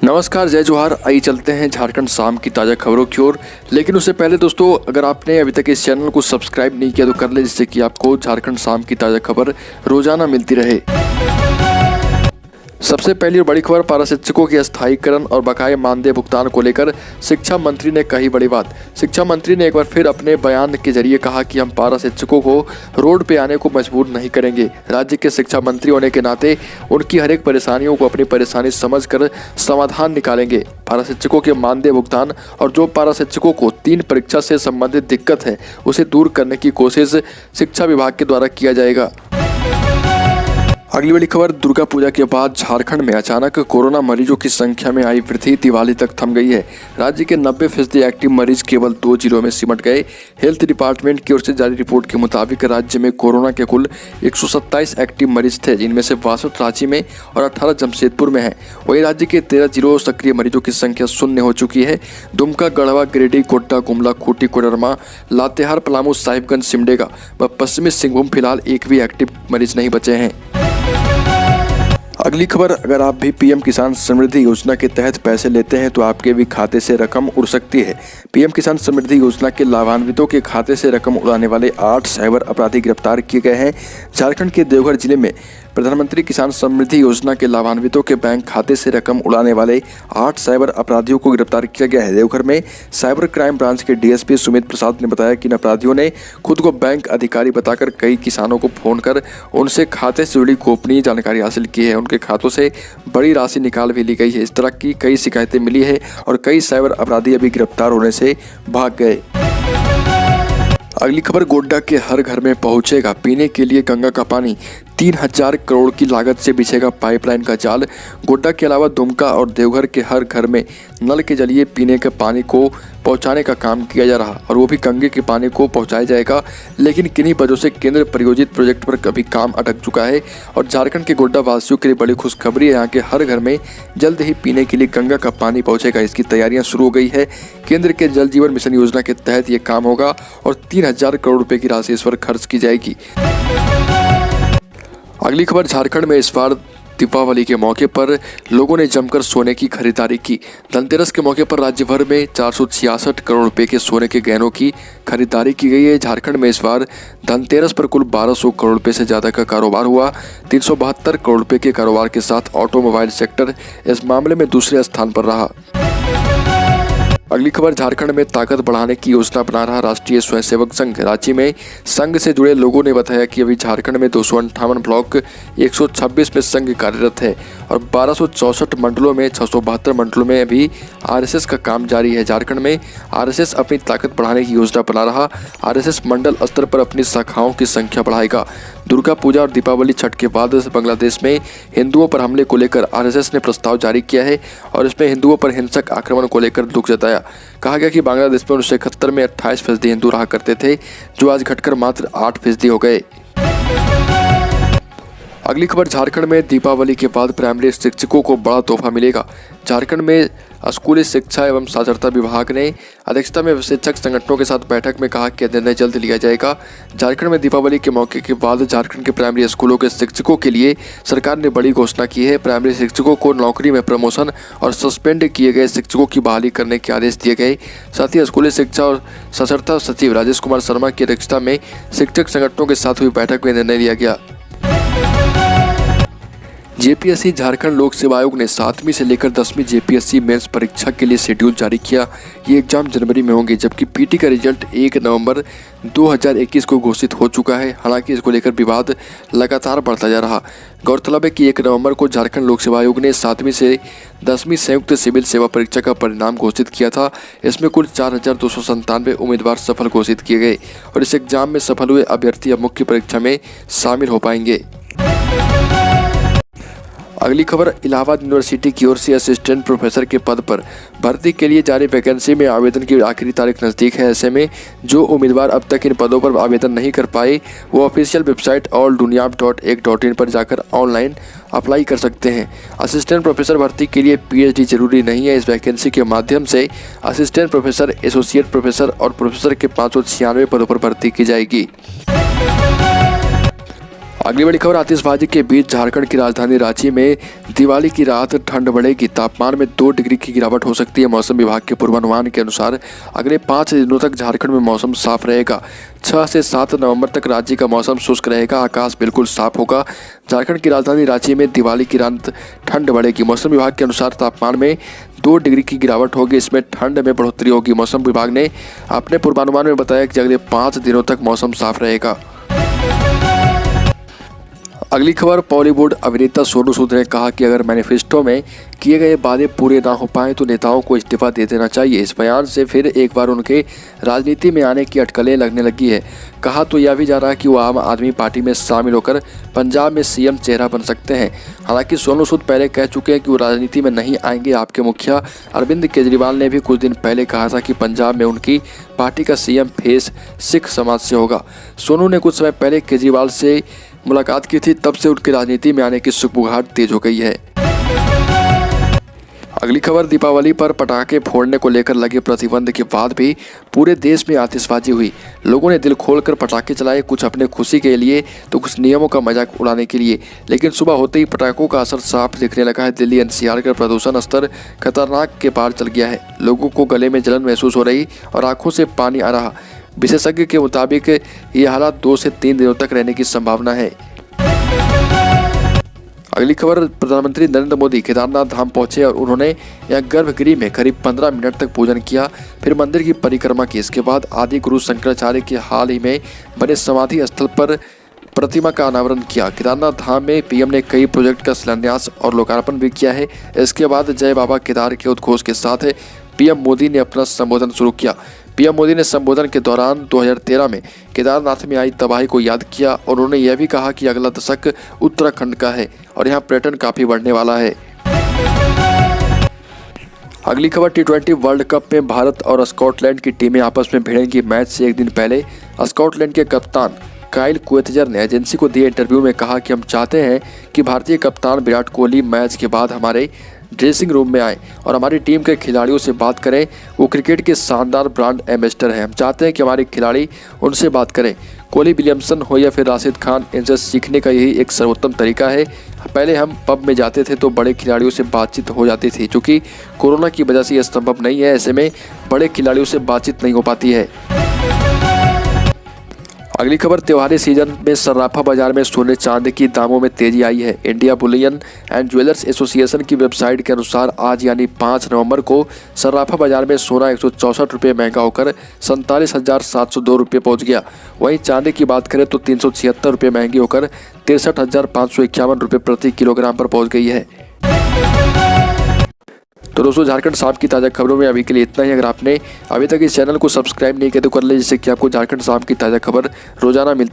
नमस्कार, जय जोहार। आइए चलते हैं झारखंड शाम की ताज़ा खबरों की ओर। लेकिन उससे पहले दोस्तों, अगर आपने अभी तक इस चैनल को सब्सक्राइब नहीं किया तो कर ले, जिससे कि आपको झारखंड शाम की ताज़ा खबर रोजाना मिलती रहे। सबसे पहली और बड़ी खबर, पारा शिक्षकों के अस्थायीकरण और बकाये मानदेय भुगतान को लेकर शिक्षा मंत्री ने कही बड़ी बात। शिक्षा मंत्री ने एक बार फिर अपने बयान के जरिए कहा कि हम पारा शिक्षकों को रोड पे आने को मजबूर नहीं करेंगे। राज्य के शिक्षा मंत्री होने के नाते उनकी हर एक परेशानियों को अपनी परेशानी समझकर समाधान निकालेंगे। पारा शिक्षकों के मानदेय भुगतान और जो पारा शिक्षकों को 3 परीक्षा से संबंधित दिक्कत है उसे दूर करने की कोशिश शिक्षा विभाग के द्वारा किया जाएगा। अगली बड़ी खबर, दुर्गा पूजा के बाद झारखंड में अचानक कोरोना मरीजों की संख्या में आई वृद्धि दिवाली तक थम गई है। राज्य के 90% एक्टिव मरीज केवल 2 जिलों में सिमट गए। हेल्थ डिपार्टमेंट की ओर से जारी रिपोर्ट के मुताबिक राज्य में कोरोना के कुल 127 एक्टिव मरीज थे, जिनमें से 62 रांची में और 18 जमशेदपुर में हैं। वहीं राज्य के 13 जिलों सक्रिय मरीजों की संख्या शून्य हो चुकी है। दुमका, गढ़वा, गिरिडीह, गोड्डा, गुमला, खूंटी, कोडरमा, लातेहार, पलामू, साहिबगंज, सिमडेगा व पश्चिमी सिंहभूम फिलहाल एक भी एक्टिव मरीज नहीं बचे हैं। अगली खबर, अगर आप भी पीएम किसान समृद्धि योजना के तहत पैसे लेते हैं तो आपके भी खाते से रकम उड़ सकती है। पीएम किसान समृद्धि योजना के लाभान्वितों के खाते से रकम उड़ाने वाले 8 साइबर अपराधी गिरफ्तार किए गए हैं। झारखंड के देवघर जिले में प्रधानमंत्री किसान समृद्धि योजना के लाभान्वितों के बैंक खाते से रकम उड़ाने वाले 8 साइबर अपराधियों को गिरफ्तार किया गया है। देवघर में साइबर क्राइम ब्रांच के डीएसपी सुमित प्रसाद ने बताया कि इन अपराधियों ने खुद को बैंक अधिकारी बताकर कई किसानों को फोन कर उनसे खाते से जुड़ी गोपनीय जानकारी हासिल की है। उनके खातों से बड़ी राशि निकाल भी ली गई है। इस तरह की कई शिकायतें मिली है और कई साइबर अपराधी अभी गिरफ्तार होने से भाग गए। अगली खबर, गोड्डा के हर घर में पहुंचेगा पीने के लिए गंगा का पानी। 3000 करोड़ की लागत से बिछेगा पाइपलाइन का जाल। गोड्डा के अलावा दुमका और देवघर के हर घर में नल के जरिए पीने के पानी को पहुंचाने का काम किया जा रहा और वो भी गंगे के पानी को पहुंचाया जाएगा। लेकिन किन्हीं वजहों से केंद्र प्रायोजित प्रोजेक्ट पर कभी काम अटक चुका है और झारखंड के गोड्डा वासियों के लिए बड़ी खुशखबरी है। यहाँ के हर घर में जल्द ही पीने के लिए गंगा का पानी पहुंचेगा। इसकी तैयारियां शुरू हो गई है। केंद्र के जल जीवन मिशन योजना के तहत ये काम होगा और 3000 करोड़ रुपए की राशि इस पर खर्च की जाएगी। अगली खबर, झारखंड में इस बार दीपावली के मौके पर लोगों ने जमकर सोने की खरीदारी की। धनतेरस के मौके पर राज्य भर में 466 करोड़ रुपए के सोने के गहनों की खरीदारी की गई है। झारखंड में इस बार धनतेरस पर कुल 1200 करोड़ रुपए से ज़्यादा का कारोबार हुआ। 372 करोड़ रुपए के कारोबार के साथ ऑटोमोबाइल सेक्टर इस मामले में दूसरे स्थान पर रहा। अगली खबर, झारखंड में ताकत बढ़ाने की योजना बना रहा राष्ट्रीय स्वयंसेवक संघ। रांची में संघ से जुड़े लोगों ने बताया कि अभी झारखंड में 258 ब्लॉक 126 में संघ कार्यरत है और 1264 मंडलों में 672 मंडलों में अभी आरएसएस का काम जारी है। झारखंड में आरएसएस अपनी ताकत बढ़ाने की योजना बना रहा। आरएसएस मंडल स्तर पर अपनी शाखाओं की संख्या बढ़ाएगा। दुर्गा पूजा और दीपावली, छठ के बाद बांग्लादेश में हिंदुओं पर हमले को लेकर आरएसएस ने प्रस्ताव जारी किया है और इसमें हिंदुओं पर हिंसक आक्रमण को लेकर दुख जताया। कहा गया कि बांग्लादेश में 1971 में 28% हिंदू रहा करते थे, जो आज घटकर मात्र 8% हो गए। अगली खबर, झारखंड में दीपावली के बाद प्राइमरी शिक्षकों को बड़ा तोहफा मिलेगा। झारखंड में स्कूली शिक्षा एवं साक्षरता विभाग ने अध्यक्षता में शिक्षक संगठनों के साथ बैठक में कहा कि निर्णय जल्द लिया जाएगा। झारखंड में दीपावली के मौके के बाद झारखंड के प्राइमरी स्कूलों के शिक्षकों के लिए सरकार ने बड़ी घोषणा की है। प्राइमरी शिक्षकों को नौकरी में प्रमोशन और सस्पेंड किए गए शिक्षकों की बहाली करने के आदेश दिए गए। साथ ही स्कूली शिक्षा और साक्षरता सचिव राजेश कुमार शर्मा की अध्यक्षता में शिक्षक संगठनों के साथ हुई बैठक में निर्णय लिया गया। जेपीएससी, झारखंड लोक सेवा आयोग ने 7वीं से लेकर 10वीं जेपीएससी मेंस परीक्षा के लिए शेड्यूल जारी किया। ये एग्जाम जनवरी में होंगे, जबकि पीटी का रिजल्ट 1 नवंबर 2021 को घोषित हो चुका है। हालांकि इसको लेकर विवाद लगातार बढ़ता जा रहा। गौरतलब है कि 1 नवंबर को झारखंड लोक सेवा आयोग ने 7वीं से 10वीं संयुक्त सिविल सेवा परीक्षा का परिणाम घोषित किया था। इसमें कुल 4297 उम्मीदवार सफल घोषित किए गए और इस एग्जाम में सफल हुए अभ्यर्थी अब मुख्य परीक्षा में शामिल हो पाएंगे। अगली खबर, इलाहाबाद यूनिवर्सिटी की ओर से असिस्टेंट प्रोफेसर के पद पर भर्ती के लिए जारी वैकेंसी में आवेदन की आखिरी तारीख नज़दीक है। ऐसे में जो उम्मीदवार अब तक इन पदों पर आवेदन नहीं कर पाए वो ऑफिशियल वेबसाइट allduniab.ac.in पर जाकर ऑनलाइन अप्लाई कर सकते हैं। असिस्टेंट प्रोफेसर भर्ती के लिए पीएचडी जरूरी नहीं है। इस वैकेंसी के माध्यम से असिस्टेंट प्रोफेसर, एसोसिएट प्रोफेसर और प्रोफेसर के 596 पदों पर भर्ती की जाएगी। अगली बड़ी खबर, आतिशबाजी के बीच झारखंड की राजधानी रांची में दिवाली की रात ठंड बढ़ेगी। तापमान में 2 डिग्री की गिरावट हो सकती है। मौसम विभाग के पूर्वानुमान के अनुसार अगले 5 दिनों तक झारखंड में मौसम साफ रहेगा। 6 से 7 नवंबर तक राज्य का मौसम शुष्क रहेगा, आकाश बिल्कुल साफ होगा। झारखंड की राजधानी रांची में दिवाली की रात ठंड बढ़ेगी। मौसम विभाग के अनुसार तापमान में 2 डिग्री की गिरावट होगी, इसमें ठंड में बढ़ोतरी होगी। मौसम विभाग ने अपने पूर्वानुमान में बताया कि अगले 5 दिनों तक मौसम साफ रहेगा। अगली खबर, बॉलीवुड अभिनेता सोनू सूद ने कहा कि अगर मैनिफेस्टो में किए गए वादे पूरे ना हो पाए तो नेताओं को इस्तीफा दे देना चाहिए। इस बयान से फिर एक बार उनके राजनीति में आने की अटकलें लगने लगी है। कहा तो यह भी जा रहा है कि वो आम आदमी पार्टी में शामिल होकर पंजाब में सीएम चेहरा बन सकते हैं। हालांकि सोनू सूद पहले कह चुके हैं कि वो राजनीति में नहीं आएंगे। आपके मुखिया अरविंद केजरीवाल ने भी कुछ दिन पहले कहा था कि पंजाब में उनकी पार्टी का सीएम फेस सिख समाज से होगा। सोनू ने कुछ समय पहले केजरीवाल से मुलाकात की थी, तब से उनकी राजनीति में आने की सुगबुगाहट तेज हो गई है। अगली खबर, दीपावली पर पटाखे फोड़ने को लेकर लगे प्रतिबंध के बाद भी पूरे देश में आतिशबाजी हुई। लोगों ने दिल खोलकर पटाखे चलाए, कुछ अपने खुशी के लिए तो कुछ नियमों का मजाक उड़ाने के लिए। लेकिन सुबह होते ही पटाखों का असर साफ दिखने लगा है। दिल्ली एनसीआर का प्रदूषण स्तर खतरनाक के पार चल गया है। लोगों को गले में जलन महसूस हो रही और आंखों से पानी आ रहा। विशेषज्ञ के मुताबिक ये हालात 2 से 3 दिनों तक रहने की संभावना है। अगली खबर, प्रधानमंत्री नरेंद्र मोदी केदारनाथ धाम पहुंचे और उन्होंने यहां गर्भगृह में करीब 15 मिनट तक पूजन किया, फिर मंदिर की परिक्रमा की। इसके बाद आदि गुरु शंकराचार्य के हाल ही में बने समाधि स्थल पर प्रतिमा का अनावरण किया। केदारनाथ धाम में पीएम ने कई प्रोजेक्ट का शिलान्यास और लोकार्पण भी किया है। इसके बाद जय बाबा केदार के उद्घोष के साथ पीएम मोदी ने अपना संबोधन शुरू किया। पीएम मोदी ने संबोधन के दौरान 2013 में केदारनाथ में आई तबाही को याद किया और उन्होंने यह भी कहा कि अगला दशक उत्तराखंड का है और यहाँ पर्यटन काफी बढ़ने वाला है। अगली खबर, T20 वर्ल्ड कप में भारत और स्कॉटलैंड की टीमें आपस में भिड़ेंगी। मैच से एक दिन पहले स्कॉटलैंड के कप्तान काइल कुएतजर ने एजेंसी को दिए इंटरव्यू में कहा कि हम चाहते हैं कि भारतीय कप्तान विराट कोहली मैच के बाद हमारे ड्रेसिंग रूम में आए और हमारी टीम के खिलाड़ियों से बात करें। वो क्रिकेट के शानदार ब्रांड एम्बेसडर हैं। हम चाहते हैं कि हमारे खिलाड़ी उनसे बात करें। कोहली, विलियमसन हो या फिर राशिद खान, इनसे सीखने का यही एक सर्वोत्तम तरीका है। पहले हम पब में जाते थे तो बड़े खिलाड़ियों से बातचीत हो जाती थी। चूँकि कोरोना की वजह से यह संभव नहीं है, ऐसे में बड़े खिलाड़ियों से बातचीत नहीं हो पाती है। अगली खबर, त्योहारी सीजन में सर्राफा बाजार में सोने चांदी की दामों में तेजी आई है। India Boolean and jewellers association की वेबसाइट के अनुसार आज यानी 5 नवंबर को सर्राफा बाजार में सोना 164 रुपये महंगा होकर 47,702 रुपये पहुँच गया। वहीं चांदी की बात करें तो 376 रुपये महंगी होकर 63,551 रुपये प्रति किलोग्राम पर पहुँच गई है। तो दोस्तों, झारखंड साफ की ताज़ा खबरों में अभी के लिए इतना ही। अगर आपने अभी तक इस चैनल को सब्सक्राइब नहीं किया तो कर ले, जिससे कि आपको झारखंड साफ की ताज़ा खबर रोजाना मिलती है।